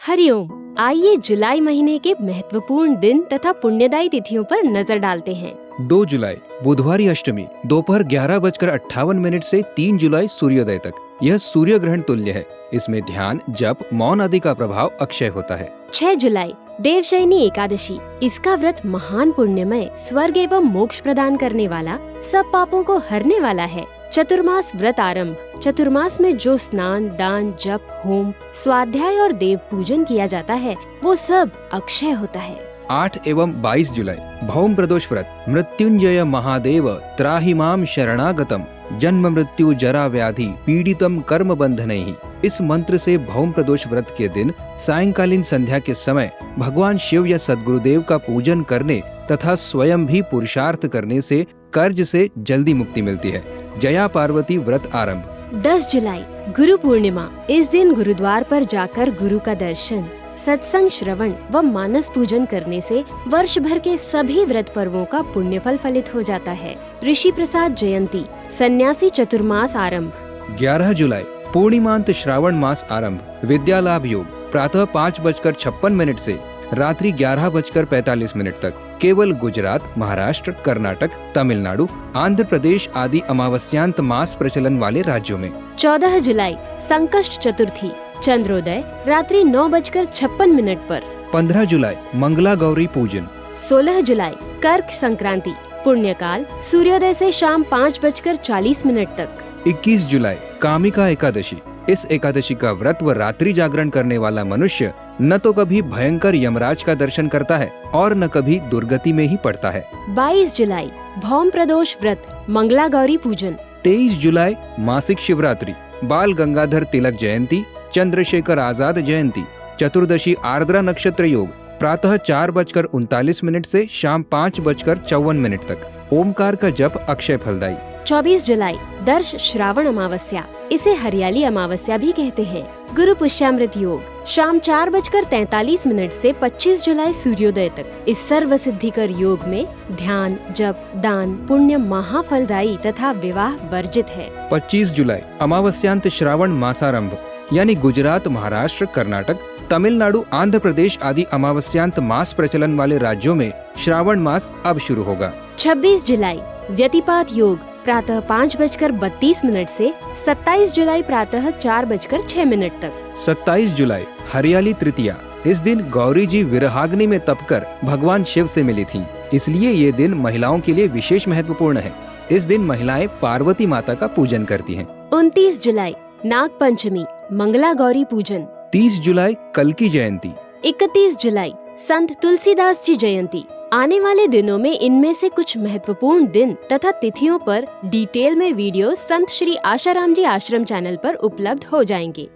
हरिओम। आइए जुलाई महीने के महत्वपूर्ण दिन तथा पुण्यदायी तिथियों पर नजर डालते हैं। 2 जुलाई बुधवारी अष्टमी दोपहर 11:58 से 3 जुलाई सूर्योदय तक। यह सूर्य ग्रहण तुल्य है। इसमें ध्यान, जप, मौन आदि का प्रभाव अक्षय होता है। 6 जुलाई देवशयनी एकादशी। इसका व्रत महान पुण्यमय, स्वर्ग एवं मोक्ष प्रदान करने वाला, सब पापों को हरने वाला है। चतुर्मास व्रत आरंभ। चतुर्मास में जो स्नान, दान, जप, होम, स्वाध्याय और देव पूजन किया जाता है वो सब अक्षय होता है। 8 एवं 22 जुलाई भौम प्रदोष व्रत। मृत्युंजय महादेव त्राहिमाम शरणागतम जन्म मृत्यु जरा व्याधि पीड़ितम कर्म बंधनैहि। इस मंत्र से भौम प्रदोष व्रत के दिन सायंकालीन संध्या के समय भगवान शिव या सद्गुरुदेव का पूजन करने तथा स्वयं भी पुरुषार्थ करने से कर्ज से जल्दी मुक्ति मिलती है। जया पार्वती व्रत आरंभ। 10 जुलाई गुरु पूर्णिमा। इस दिन गुरुद्वार पर जाकर गुरु का दर्शन, सत्संग श्रवण व मानस पूजन करने से वर्ष भर के सभी व्रत पर्वों का पुण्यफल फलित हो जाता है। ऋषि प्रसाद जयंती। सन्यासी चतुर्मास आरंभ। 11 जुलाई पूर्णिमांत श्रावण मास आरंभ। विद्या लाभ योग। प्रातः 5:56 से रात्रि 11:45 तक। केवल गुजरात, महाराष्ट्र, कर्नाटक, तमिलनाडु, आंध्र प्रदेश आदि अमावस्यांत मास प्रचलन वाले राज्यों में। 14 जुलाई संकष्ट चतुर्थी। चंद्रोदय रात्रि 9:56 पर। 15 जुलाई मंगला गौरी पूजन। 16 जुलाई कर्क संक्रांति। पुण्यकाल सूर्योदय से शाम 5:40 तक। 21 जुलाई कामिका एकादशी। इस एकादशी का व्रत व रात्रि जागरण करने वाला मनुष्य न तो कभी भयंकर यमराज का दर्शन करता है और न कभी दुर्गति में ही पड़ता है। 22 जुलाई भौम प्रदोष व्रत, मंगला गौरी पूजन। 23 जुलाई मासिक शिवरात्रि, बाल गंगाधर तिलक जयंती, चंद्रशेखर आजाद जयंती। चतुर्दशी आर्द्रा नक्षत्र योग। प्रातः 4:39 से शाम 5:54 तक। ओमकार का जप अक्षय फलदायी। 24 जुलाई दर्श श्रावण अमावस्या। इसे हरियाली अमावस्या भी कहते हैं। गुरु पुष्यामृत योग। शाम 4:43 से 25 जुलाई सूर्योदय तक। इस सर्व सिद्धिकर योग में ध्यान, जप, दान, पुण्य महाफलदायी तथा विवाह वर्जित है। 25 जुलाई अमावस्यांत श्रावण मासारंभ, यानी गुजरात, महाराष्ट्र, कर्नाटक, तमिलनाडु, आंध्र प्रदेश आदि अमावस्यांत मास प्रचलन वाले राज्यों में श्रावण मास अब शुरू होगा। 26 जुलाई व्यतिपात योग। प्रातः 5:32 से 27 जुलाई प्रातः 4:06 तक। 27 जुलाई हरियाली तृतीया। इस दिन गौरी जी विरहाग्नि में तपकर भगवान शिव से मिली थीं, इसलिए ये दिन महिलाओं के लिए विशेष महत्वपूर्ण है। इस दिन महिलाएं पार्वती माता का पूजन करती हैं। 29 जुलाई नाग पंचमी, मंगला गौरी पूजन। 30 जुलाई कल्की जयंती। 31 जुलाई संत तुलसीदास जी जयंती। आने वाले दिनों में इनमें से कुछ महत्वपूर्ण दिन तथा तिथियों पर डिटेल में वीडियो संत श्री आशाराम जी आश्रम चैनल पर उपलब्ध हो जाएंगे।